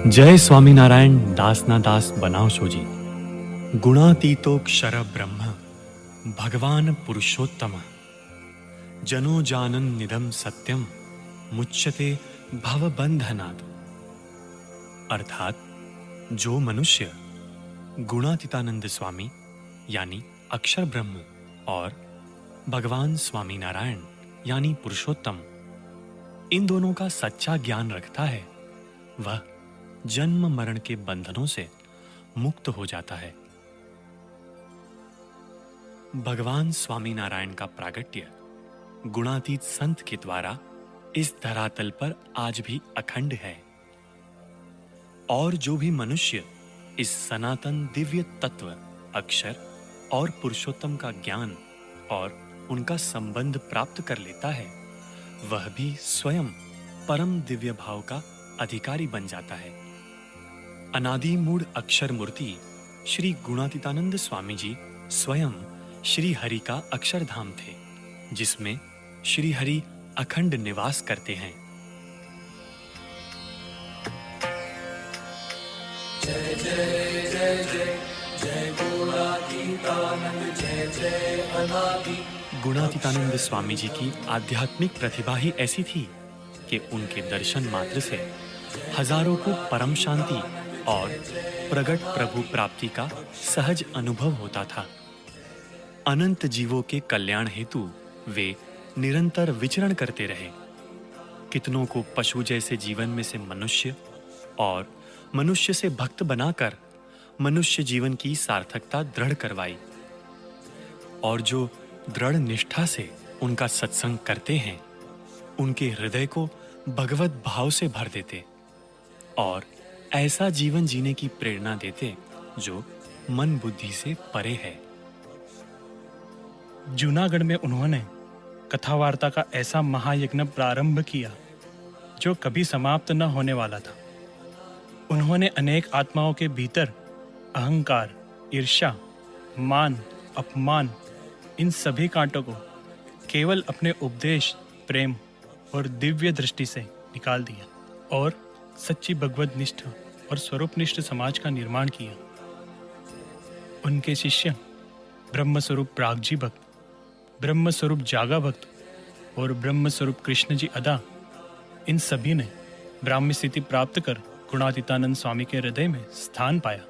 जय स्वामीनारायण दास ना दास बनाओ सोजी। गुणातीतोक्षर ब्रह्म भगवान पुरुषोत्तम जनो जानन निधम सत्यम मुच्यते भवबंधनात्। अर्थात जो मनुष्य गुणातीतानंद स्वामी यानी अक्षर ब्रह्म और भगवान स्वामीनारायण यानी पुरुषोत्तम, इन दोनों का सच्चा ज्ञान रखता है, वह जन्म मरण के बंधनों से मुक्त हो जाता है। भगवान स्वामीनारायण का प्रागट्य गुणातीत संत के द्वारा इस धरातल पर आज भी अखंड है, और जो भी मनुष्य इस सनातन दिव्य तत्व अक्षर और पुरुषोत्तम का ज्ञान और उनका संबंध प्राप्त कर लेता है, वह भी स्वयं परम दिव्य भाव का अधिकारी बन जाता है। अनादि मूढ़ अक्षर मूर्ति श्री गुणातीतानंद स्वामी जी स्वयं श्री हरि का अक्षरधाम थे, जिसमें श्री हरि अखंड निवास करते हैं। जय जय जय जय जय गुणातीतानंद, जय जय अनादि। गुणातीतानंद स्वामी जी की आध्यात्मिक प्रतिभा ही ऐसी थी कि उनके दर्शन मात्र से हजारों को परम शांति और प्रगट प्रभु प्राप्ति का सहज अनुभव होता था। अनंत जीवों के कल्याण हेतु वे निरंतर विचरण करते रहे। कितनों को पशु जैसे जीवन में से मनुष्य और मनुष्य से भक्त बनाकर मनुष्य जीवन की सार्थकता दृढ़ करवाई, और जो दृढ़ निष्ठा से उनका सत्संग करते हैं, उनके हृदय को भगवत भाव से भर देते और ऐसा जीवन जीने की प्रेरणा देते जो मन बुद्धि से परे है। जूनागढ़ में उन्होंने कथा वार्ता का ऐसा महायज्ञ प्रारंभ किया जो कभी समाप्त न होने वाला था। उन्होंने अनेक आत्माओं के भीतर अहंकार, ईर्ष्या, मान, अपमान, इन सभी कांटों को केवल अपने उपदेश, प्रेम और दिव्य दृष्टि से निकाल दिया और सच्ची भगवत निष्ठ और स्वरूपनिष्ठ समाज का निर्माण किया। उनके शिष्य ब्रह्म स्वरूप प्रागजी भक्त, ब्रह्म स्वरूप जागा भक्त और ब्रह्म स्वरूप कृष्ण जी अदा, इन सभी ने ब्राह्मी स्थिति प्राप्त कर गुणातीतानंद स्वामी के हृदय में स्थान पाया।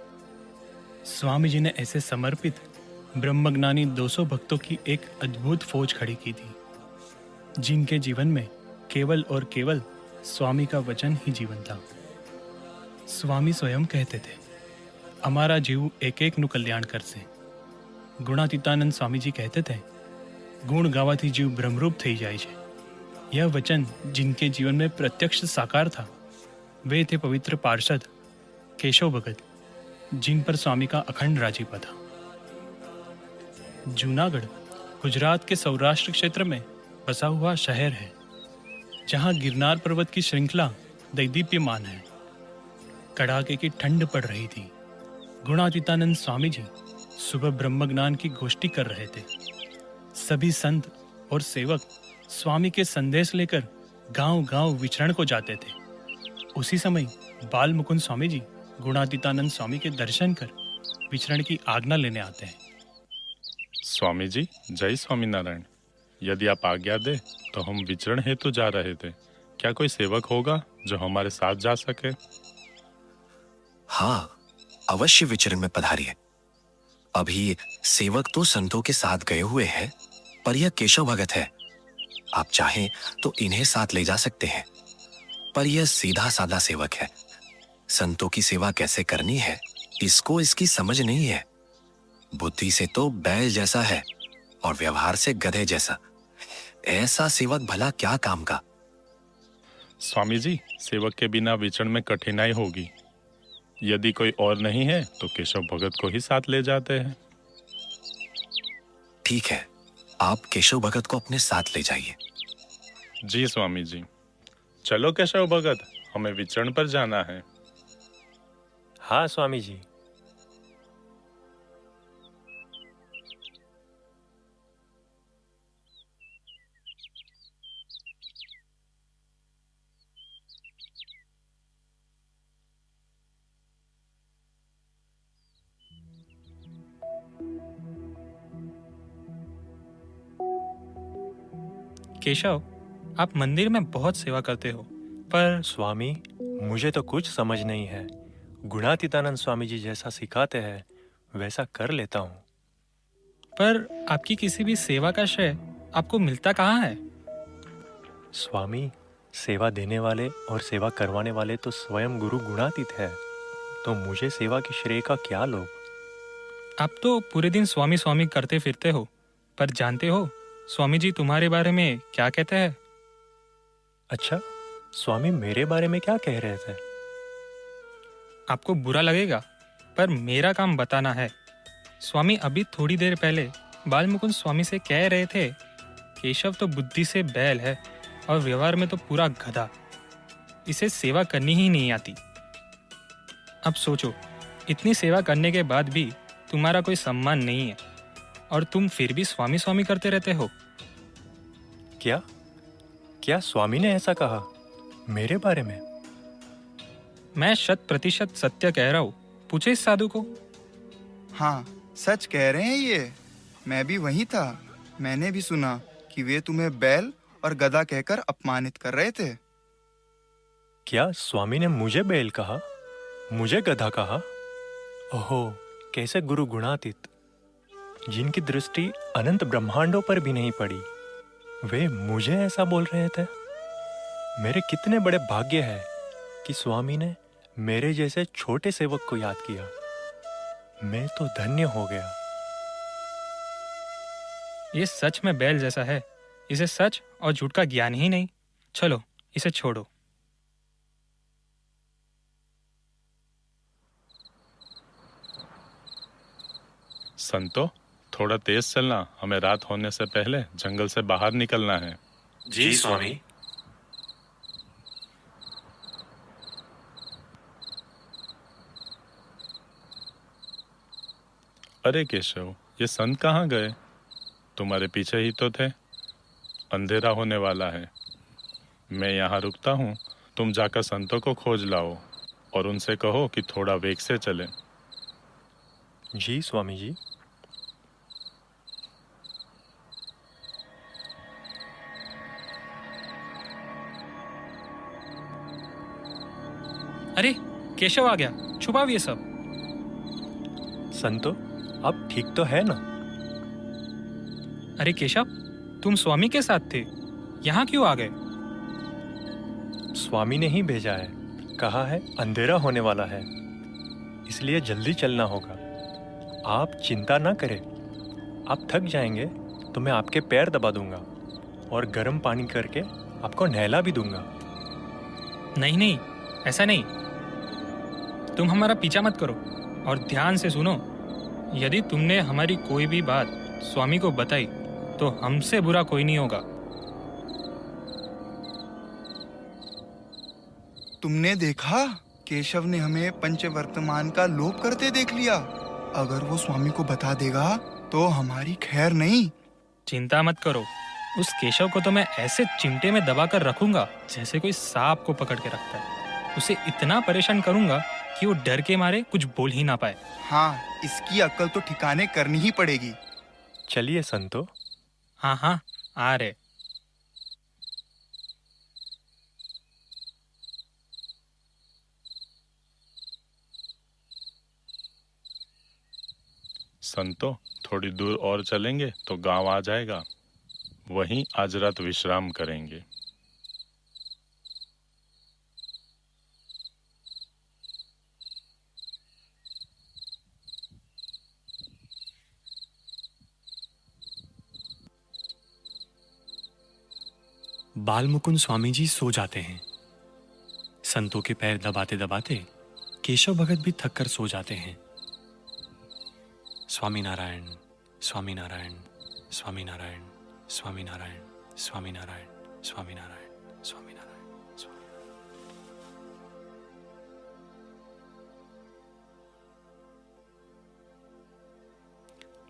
स्वामी जी ने ऐसे समर्पित ब्रह्मज्ञानी 200 भक्तों की एक अद्भुत फौज खड़ी की थी, जिनके जीवन में केवल और केवल स्वामी का वचन ही जीवन था। स्वामी स्वयं कहते थे, हमारा जीव एक एक नु कल्याण कर से। गुणातीतानंद स्वामी जी कहते थे, गुण गावाથી जीव ब्रह्मरूप થઈ જાય છે। यह वचन जिनके जीवन में प्रत्यक्ष साकार था, वे थे पवित्र पार्षद केशव भगत, जिन पर स्वामी का अखंड राजीपा था। जूनागढ़ गुजरात के सौराष्ट्र क्षेत्र में बसा हुआ शहर है, जहां गिरनार पर्वत की श्रृंखला दैदीप्यमान है। कड़ाके की ठंड पड़ रही थी। गुणातीतानंद स्वामी जी सुबह ब्रह्मज्ञान की गोष्ठी कर रहे थे। सभी संत और सेवक स्वामी के संदेश लेकर गांव-गांव विचरण को जाते थे। उसी समय बाल मुकुंद स्वामी जी गुणातीतानंद स्वामी के दर्शन कर विचरण की आज्ञा लेने आते हैं। स्वामी जी, जय स्वामीनारायण। यदि आप आज्ञा दे तो हम विचरण हेतु जा रहे थे। क्या कोई सेवक होगा जो हमारे साथ जा सके? हाँ, अवश्य विचरण में पधारिए। अभी सेवक तो संतों के साथ गए हुए हैं, पर यह केशव भगत है। आप चाहें तो इन्हें साथ ले जा सकते हैं, पर यह सीधा साधा सेवक है। संतों की सेवा कैसे करनी है, इसको इसकी समझ नहीं है। बुद्धि से तो बैल जैसा है और व्यवहार से गधे जैसा। ऐसा सेवक भला क्या काम का? स्वामी जी, सेवक के बिना विचरण में कठिनाई होगी। यदि कोई और नहीं है तो केशव भगत को ही साथ ले जाते हैं। ठीक है, आप केशव भगत को अपने साथ ले जाइए। जी स्वामी जी। चलो केशव भगत, हमें विचरण पर जाना है। हाँ स्वामी जी। केशव, आप मंदिर में बहुत सेवा करते हो, पर स्वामी, मुझे तो कुछ समझ नहीं है। गुणातीतानंद स्वामी जी जैसा सिखाते हैं वैसा कर लेता हूँ। आपकी किसी भी सेवा का श्रेय आपको मिलता कहाँ है? स्वामी, सेवा देने वाले और सेवा करवाने वाले तो स्वयं गुरु गुणातीत है, तो मुझे सेवा के श्रेय का क्या लोभ। आप तो पूरे दिन स्वामी स्वामी करते फिरते हो, पर जानते हो स्वामी जी तुम्हारे बारे में क्या कहते हैं? अच्छा, स्वामी मेरे बारे में क्या कह रहे थे? आपको बुरा लगेगा, पर मेरा काम बताना है। स्वामी अभी थोड़ी देर पहले बाल मुकुंद स्वामी से कह रहे थे, केशव तो बुद्धि से बैल है और व्यवहार में तो पूरा गधा, इसे सेवा करनी ही नहीं आती। अब सोचो, इतनी सेवा करने के बाद भी तुम्हारा कोई सम्मान नहीं है और तुम फिर भी स्वामी स्वामी करते रहते हो। क्या क्या स्वामी ने ऐसा कहा मेरे बारे में? मैं 100% सत्य कह रहा हूँ, पूछे इस साधु को। हाँ, सच कह रहे हैं ये। मैं भी वहीं था। मैंने भी सुना कि वे तुम्हें बैल और गधा कहकर अपमानित कर रहे थे। क्या स्वामी ने मुझे बैल कहा, मुझे गधा कहा? ओहो, कैसे गुरु गुणातीत, जिनकी दृष्टि अनंत ब्रह्मांडों पर भी नहीं पड़ी, वे मुझे ऐसा बोल रहे थे। मेरे कितने बड़े भाग्य है कि स्वामी ने मेरे जैसे छोटे सेवक को याद किया। मैं तो धन्य हो गया। ये सच में बैल जैसा है, इसे सच और झूठ का ज्ञान ही नहीं। चलो इसे छोड़ो। संतो, थोड़ा तेज चलना, हमें रात होने से पहले जंगल से बाहर निकलना है। जी स्वामी। अरे केशव, ये संत कहाँ गए? तुम्हारे पीछे ही तो थे। अंधेरा होने वाला है, मैं यहाँ रुकता हूँ। तुम जाकर संतों को खोज लाओ और उनसे कहो कि थोड़ा वेग से चलें। जी स्वामी जी। अरे केशव आ गया, छुपाओ ये सब। संतो, आप ठीक तो है ना? अरे केशव, तुम स्वामी के साथ थे, यहाँ क्यों आ गए? स्वामी ने ही भेजा है, कहा है अंधेरा होने वाला है, इसलिए जल्दी चलना होगा। आप चिंता ना करें, आप थक जाएंगे तो मैं आपके पैर दबा दूंगा और गर्म पानी करके आपको नहला भी दूंगा। नहीं नहीं, ऐसा नहीं। तुम हमारा पीछा मत करो और ध्यान से सुनो। यदि तुमने हमारी कोई भी बात स्वामी को बताई तो हमसे बुरा कोई नहीं होगा। तुमने देखा, केशव ने हमें पंचवर्तमान का लोप करते देख लिया। अगर वो स्वामी को बता देगा तो हमारी खैर नहीं। चिंता मत करो, उस केशव को तो मैं ऐसे चिमटे में दबा कर रखूंगा जैसे कोई सांप को पकड़ के रखता है। उसे इतना परेशान करूंगा कि वो डर के मारे कुछ बोल ही ना पाए। हाँ, इसकी अक्ल तो ठिकाने करनी ही पड़ेगी। चलिए संतो। हाँ हाँ, आ रहे। संतो, थोड़ी दूर और चलेंगे तो गांव आ जाएगा, वहीं आज रात विश्राम करेंगे। बालमुकुंद स्वामी जी सो जाते हैं। संतों के पैर दबाते दबाते केशव भगत भी थक कर सो जाते हैं। स्वामी नारायण, स्वामी नारायण, स्वामी नारायण, स्वामी नारायण, स्वामी नारायण, स्वामी नारायण, स्वामी नारायण, स्वामी।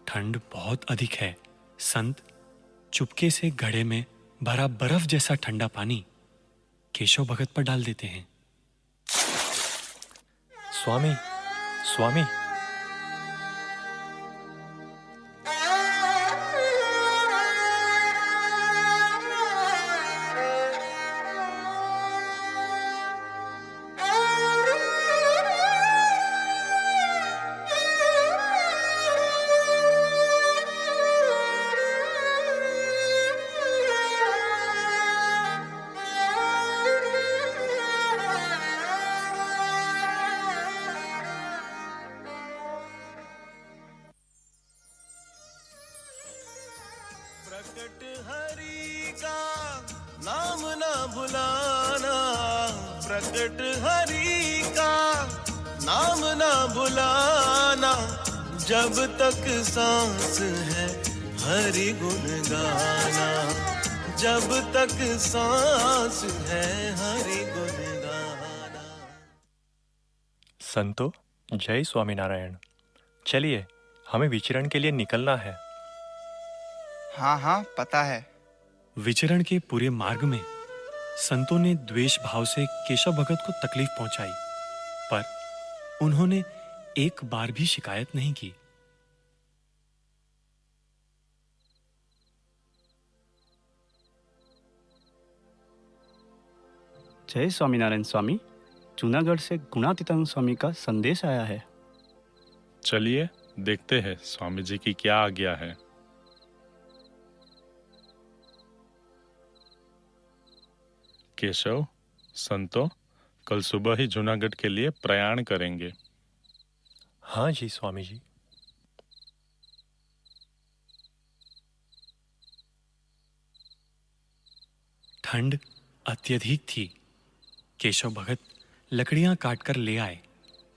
ठंड बहुत अधिक है। संत चुपके से घड़े में भरा बर्फ जैसा ठंडा पानी केशव भगत पर डाल देते हैं। स्वामी, स्वामी। प्रकट हरि का नाम ना भुलाना, प्रकट हरि का नाम ना भुलाना, जब तक सांस है हरि गुण गाना, जब तक सांस है हरि गुण गाना। संतो, जय स्वामीनारायण। चलिए, हमें विचरण के लिए निकलना है। हाँ हाँ, पता है। विचरण के पूरे मार्ग में संतों ने द्वेष भाव से केशव भगत को तकलीफ पहुंचाई, पर उन्होंने एक बार भी शिकायत नहीं की। जय स्वामीनारायण स्वामी, जूनागढ़ से गुणातीतानंद स्वामी का संदेश आया है। चलिए देखते हैं स्वामी जी की क्या आज्ञा है। केशव, संतो, कल सुबह ही जूनागढ़ के लिए प्रयाण करेंगे। हाँ जी स्वामी जी। ठंड अत्यधिक थी। केशव भगत लकड़ियां काटकर ले आए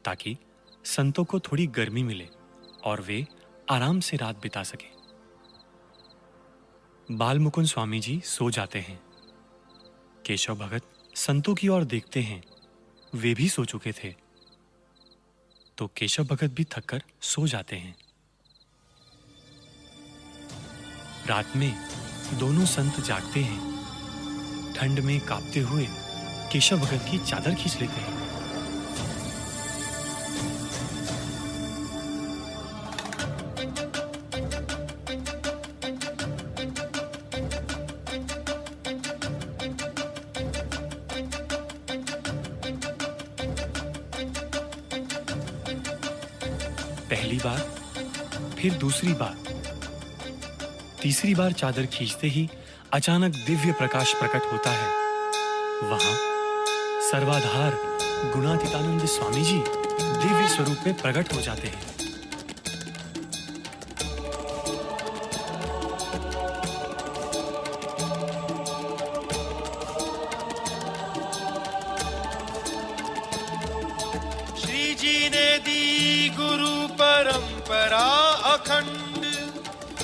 ताकि संतों को थोड़ी गर्मी मिले और वे आराम से रात बिता सके। बालमुकुंद स्वामी जी सो जाते हैं। केशव भगत संतों की ओर देखते हैं, वे भी सो चुके थे, तो केशव भगत भी थककर सो जाते हैं। रात में दोनों संत जागते हैं। ठंड में कांपते हुए केशव भगत की चादर खींच लेते हैं। पहली बार, फिर दूसरी बार, तीसरी बार चादर खींचते ही अचानक दिव्य प्रकाश प्रकट होता है। वहां सर्वाधार गुणातीतानंद स्वामी जी दिव्य स्वरूप में प्रकट हो जाते हैं। श्री जी ने दी गुरु परंपरा अखंड,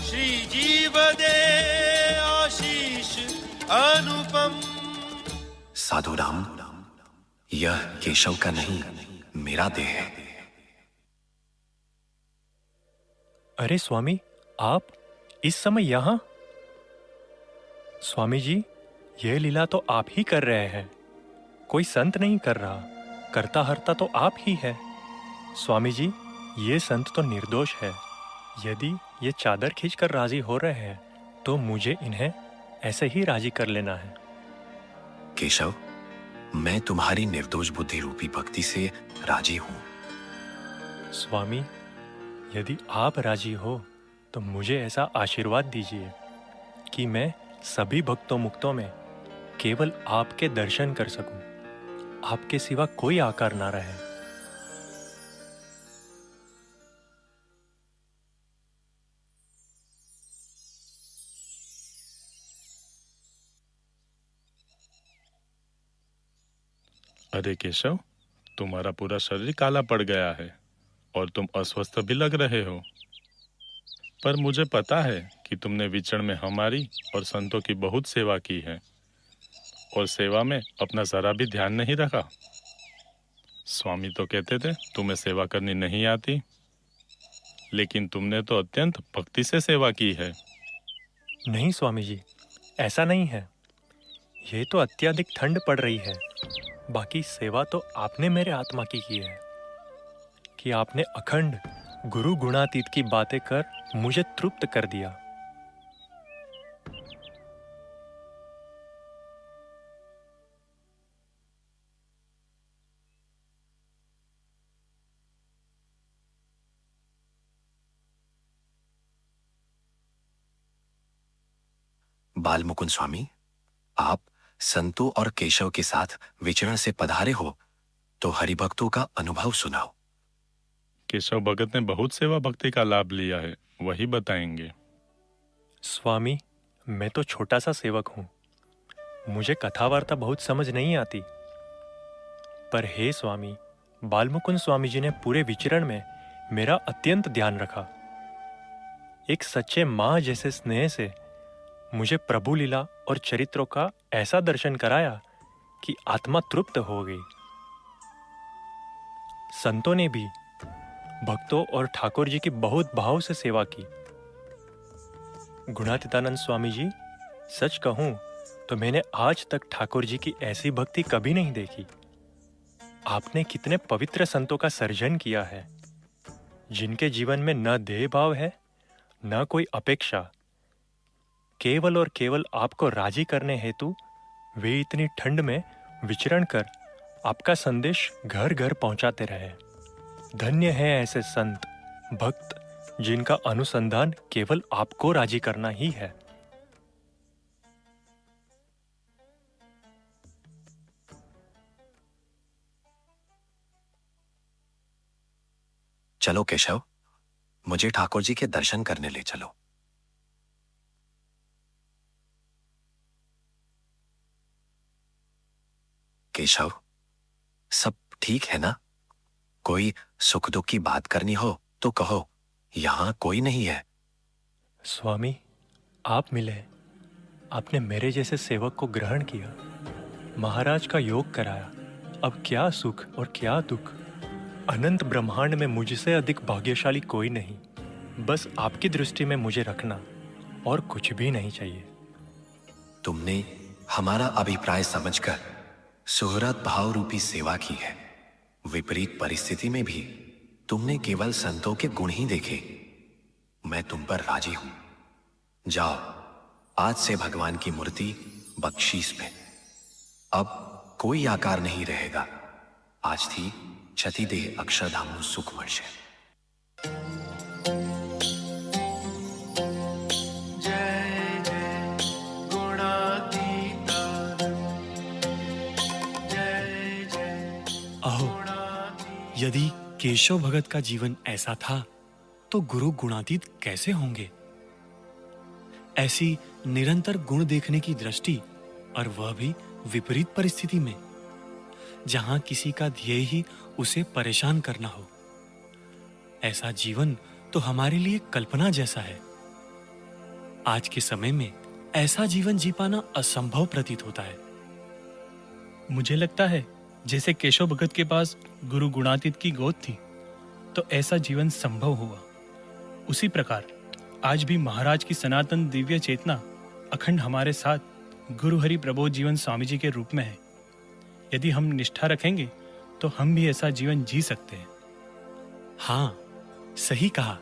श्री जीव दे आशीष अनुपम। साधु राम, यह केशव का नहीं, मेरा देह है। अरे स्वामी, आप इस समय यहाँ? स्वामी जी, यह लीला तो आप ही कर रहे हैं, कोई संत नहीं कर रहा। करता हरता तो आप ही है। स्वामी जी, ये संत तो निर्दोष है। यदि ये चादर खींचकर राजी हो रहे हैं तो मुझे इन्हें ऐसे ही राजी कर लेना है। केशव, मैं तुम्हारी निर्दोष बुद्धि रूपी भक्ति से राजी हूं। स्वामी, यदि आप राजी हो तो मुझे ऐसा आशीर्वाद दीजिए कि मैं सभी भक्तों मुक्तों में केवल आपके दर्शन कर सकूं, आपके सिवा कोई आकार ना रहे। अरे केशव, तुम्हारा पूरा शरीर काला पड़ गया है और तुम अस्वस्थ भी लग रहे हो। पर मुझे पता है कि तुमने विचरण में हमारी और संतों की बहुत सेवा की है और सेवा में अपना जरा भी ध्यान नहीं रखा। स्वामी तो कहते थे तुम्हें सेवा करनी नहीं आती, लेकिन तुमने तो अत्यंत भक्ति से सेवा की है। नहीं स्वामी जी, ऐसा नहीं है। ये तो अत्यधिक ठंड पड़ रही है। बाकी सेवा तो आपने मेरे आत्मा की है कि आपने अखंड गुरु गुणातीत की बातें कर मुझे तृप्त कर दिया। बालमुकुंद स्वामी, आप संतों और केशव के साथ विचरण से पधारे हो तो हरिभक्तों का अनुभव सुनाओ। केशव भगत ने बहुत सेवा भक्ति का लाभ लिया है, वही बताएंगे। स्वामी, मैं तो छोटा सा सेवक हूँ, मुझे कथा वार्ता बहुत समझ नहीं आती। पर हे स्वामी, बालमुकुंद स्वामी जी ने पूरे विचरण में मेरा अत्यंत ध्यान रखा। एक सच्चे माँ जैसे स्नेह से मुझे प्रभु लीला और चरित्रों का ऐसा दर्शन कराया कि आत्मा तृप्त हो गई। संतों ने भी भक्तों और ठाकुर जी की बहुत भाव से सेवा की। गुणातीतानंद स्वामी जी, सच कहूं तो मैंने आज तक ठाकुर जी की ऐसी भक्ति कभी नहीं देखी। आपने कितने पवित्र संतों का सर्जन किया है, जिनके जीवन में न देह भाव है न कोई अपेक्षा। केवल और केवल आपको राजी करने हेतु वे इतनी ठंड में विचरण कर आपका संदेश घर घर पहुंचाते रहे। धन्य है ऐसे संत भक्त जिनका अनुसंधान केवल आपको राजी करना ही है। चलो केशव, मुझे ठाकुर जी के दर्शन करने ले चलो। केशव, सब ठीक है ना? कोई सुख दुख की बात करनी हो तो कहो, यहां कोई नहीं है। स्वामी, आप मिले, आपने मेरे जैसे सेवक को ग्रहण किया, महाराज का योग कराया। अब क्या सुख और क्या दुख। अनंत ब्रह्मांड में मुझसे अधिक भाग्यशाली कोई नहीं। बस आपकी दृष्टि में मुझे रखना, और कुछ भी नहीं चाहिए। तुमने हमारा अभिप्राय समझकर सुहृद भाव रूपी सेवा की है। विपरीत परिस्थिति में भी तुमने केवल संतों के गुण ही देखे। मैं तुम पर राजी हूं। जाओ, आज से भगवान की मूर्ति बख्शीश में। अब कोई आकार नहीं रहेगा। आज थी क्षतिदेह अक्षरधाम सुख वर्ष। जय जय गुणातीता, जय जय। अहो, यदि केशव भगत का जीवन ऐसा था तो गुरु गुणातीत कैसे होंगे? ऐसी निरंतर गुण देखने की दृष्टि, और वह भी विपरीत परिस्थिति में, जहां किसी का ध्येय ही उसे परेशान करना हो। ऐसा जीवन तो हमारे लिए कल्पना जैसा है। आज के समय में ऐसा जीवन जी पाना असंभव प्रतीत होता है। मुझे लगता है जैसे केशव भगत के पास गुरु गुणातीत की गोद थी तो ऐसा जीवन संभव हुआ, उसी प्रकार आज भी महाराज की सनातन दिव्य चेतना अखंड हमारे साथ गुरु हरि प्रबोध जीवन स्वामी जी के रूप में है। यदि हम निष्ठा रखेंगे तो हम भी ऐसा जीवन जी सकते हैं। हां, सही कहा।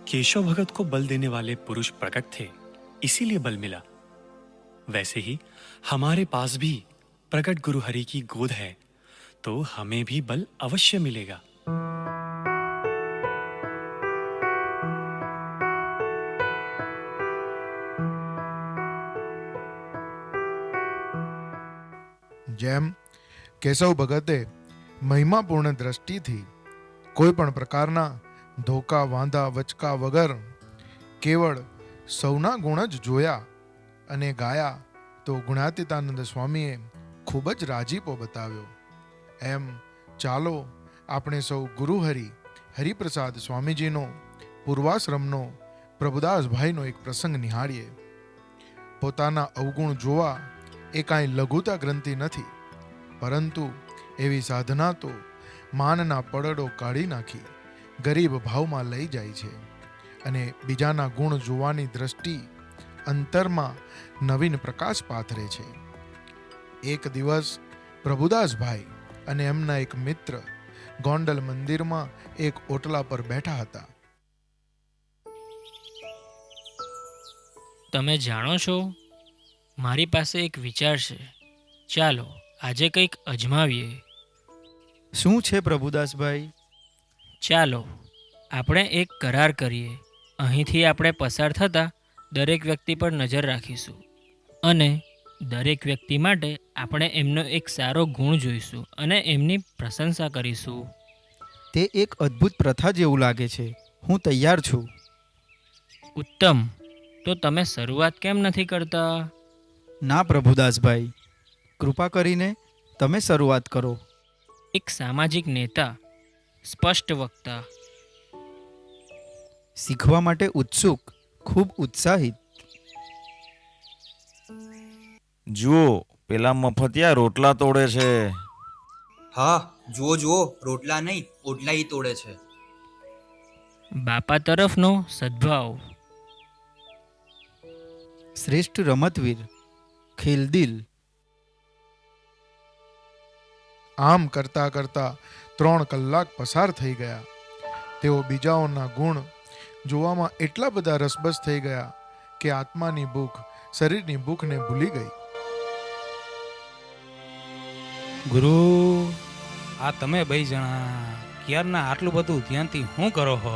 केशव भगत को बल देने वाले पुरुष प्रकट थे, इसीलिए बल मिला। वैसे ही हमारे पास भी प्रकट गुरु हरि की गोद है, तो हमें भी बल अवश्य मिलेगा। જેમ કેશવ ભગતે મહિમાપૂર્ણ દ્રષ્ટિથી કોઈ પણ પ્રકારના ધોકા વાંધા વચકા વગર કેવળ સૌના ગુણ જ જોયા અને ગાયા, તો ગુણાતીતાનંદ સ્વામીએ ખૂબ જ રાજીપો બતાવ્યો. એમ ચાલો આપણે સૌ ગુરુહરિ હરિપ્રસાદ સ્વામીજીનો પૂર્વાશ્રમનો પ્રભુદાસભાઈનો એક પ્રસંગ નિહાળીએ. પોતાના અવગુણ જોવા એ કાંઈ લઘુતા ગ્રંથિ નથી, પરંતુ એવી સાધના તો માનના પડડો કાઢી નાખી ગરીબ ભાવમાં લઈ જાય છે અને બીજાના ગુણ જોવાની દ્રષ્ટિ અંતરમાં નવીન પ્રકાશ પાથરે છે. એક દિવસ પ્રભુદાસભાઈ અને એમના એક મિત્ર ગોંડલ મંદિરમાં એક ઓટલા પર બેઠા હતા. તમે જાણો છો, મારી પાસે એક વિચાર છે. ચાલો આજે કંઈક અજમાવીએ. શું છે પ્રભુદાસભાઈ? ચાલો આપણે એક કરાર કરીએ. અહીંથી આપણે પસાર થતા દરેક વ્યક્તિ પર નજર રાખીશું અને દરેક વ્યક્તિ માટે આપણે એમનો એક સારો ગુણ જોઈશું અને એમની પ્રશંસા કરીશું. તે એક અદ્ભુત પ્રથા જેવું લાગે છે. હું તૈયાર છું. ઉત્તમ. તો તમે શરૂઆત કેમ નથી કરતા? ના પ્રભુદાસભાઈ, કૃપા કરીને તમે શરૂઆત કરો. એક સામાજિક નેતા, સ્પષ્ટ વક્તા, શીખવા માટે ઉત્સુક, ખૂબ ઉત્સાહિત. જુઓ, પેલા મફતિયા રોટલા તોડે છે. હા, જુઓ જુઓ, રોટલા નહીં ઓટલા ઈ તોડે છે. બાપા તરફનો સદ્ભાવ, શ્રેષ્ઠ રમતવીર, ખેલદિલ. આમ કરતા કરતા 3 કલાક પસાર થઈ ગયા. તેઓ બીજાઓના ગુણ જોવામાં એટલા બધા રસબસ થઈ ગયા કે આત્માની ભૂખ શરીરની ભૂખને ભૂલી ગઈ. ગુરુ, આ તમે બે જણા ક્યારના આટલું બધું ધ્યાનથી શું કરો હો?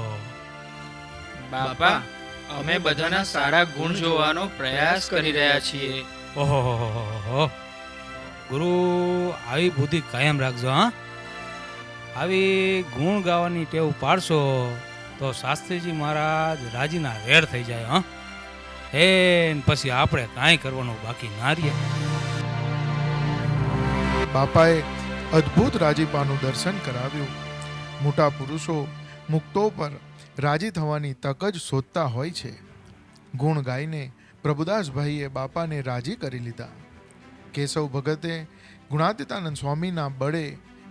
બાપા, અમે બધાના સારા ગુણ જોવાનો પ્રયાસ કરી રહ્યા છીએ. ઓહો, ગુરુ, આવી બુદ્ધિ કાયમ રાખજો. હા, આવી ગુણ ગાવાની ટેવ પાડશો તો શાસ્ત્રીજી મહારાજ રાજીના રેડ થઈ જાય. હા, પછી આપણે કાંઈ કરવાનું બાકી ના રહે. બાપાએ અદ્ભુત રાજીપાનું દર્શન કરાવ્યું. મોટા પુરુષો મુક્તો પર રાજી થવાની તક જ શોધતા હોય છે. ગુણ ગાઈને પ્રભુદાસભાઈએ બાપાને રાજી કરી લીધા. કેશવ ભગતે ગુણાતીતાનંદ સ્વામીના બળે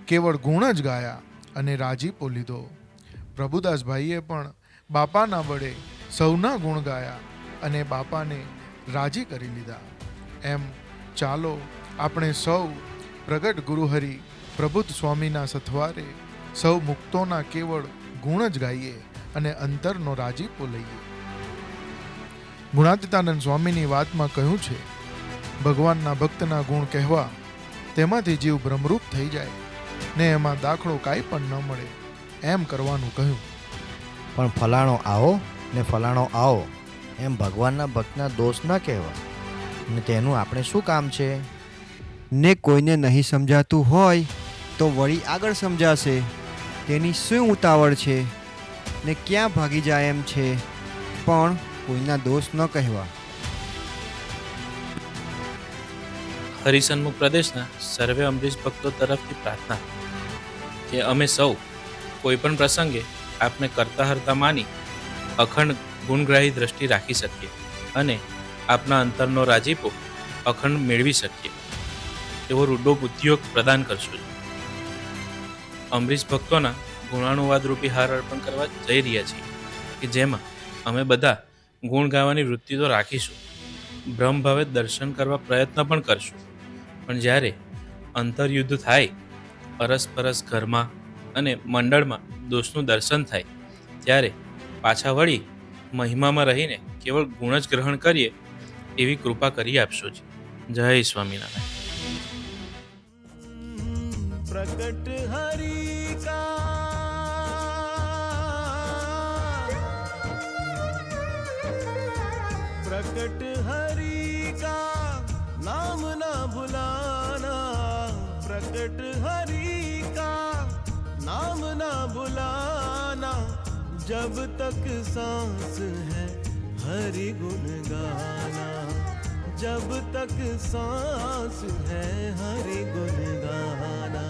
કેવળ ગુણ જ ગાયા અને રાજીપો લીધો. પ્રભુદાસભાઈએ પણ બાપાના બળે સૌના ગુણ ગાયા અને બાપાને રાજી કરી લીધા. એમ ચાલો આપણે સૌ પ્રગટ ગુરુહરિ પ્રબુદ્ધ સ્વામીના સથવારે સૌ મુક્તોના કેવળ ગુણ જ ગાઈએ અને અંતરનો રાજીપો લઈએ. ગુણાતીતાનંદ સ્વામીની વાતમાં કહ્યું છે, ભગવાનના ભક્તના ગુણ કહેવા તેમાંથી જીવ ભ્રમરૂપ થઈ જાય ને એમાં દાખલો કાંઈ પણ ન મળે એમ કરવાનું કહ્યું. પણ ફલાણો આવો ને ફલાણો આવો એમ ભગવાનના ભક્તના દોષ ન કહેવા, ને તેનું આપણે શું કામ છે? ને કોઈને નહીં સમજાતું હોય તો વળી આગળ સમજાશે. તેની શું ઉતાવળ છે ને ક્યાં ભાગી જાય એમ છે, પણ કોઈના દોષ ન કહેવા. હરિસન્મુખ પ્રદેશના સર્વે અમરીશ ભક્તો તરફથી પ્રાર્થના કે અમે સૌ કોઈ પણ પ્રસંગે આપને કરતા હરતા માની અખંડ ગુણગ્રાહી દ્રષ્ટિ રાખી શકીએ અને આપના અંતરનો રાજીપો અખંડ મેળવી શકીએ એવો રૂડો બુદ્ધિઓ પ્રદાન કરશો. અમરીશ ભક્તોના ગુણાનુવાદ રૂપી હાર અર્પણ કરવા જઈ રહ્યા છીએ કે જેમાં અમે બધા ગુણ ગાવાની વૃત્તિ તો રાખીશું, બ્રહ્મભાવે દર્શન કરવા પ્રયત્ન પણ કરશું, પણ જ્યારે અંતરયુદ્ધ થાય, અરસપરસ ઘરમાં અને મંડળમાં દોષનું દર્શન થાય, ત્યારે પાછા વળી મહિમામાં રહીને કેવળ ગુણ જ ગ્રહણ કરીએ એવી કૃપા કરી આપશો. જય સ્વામિનારાયણ. प्रकट हरि का प्रकट हरि का नाम ना भुलाना, प्रकट हरि का नाम ना भुलाना, जब तक सांस है हरि गुण गाना, जब तक सांस है हरि गुण गाना.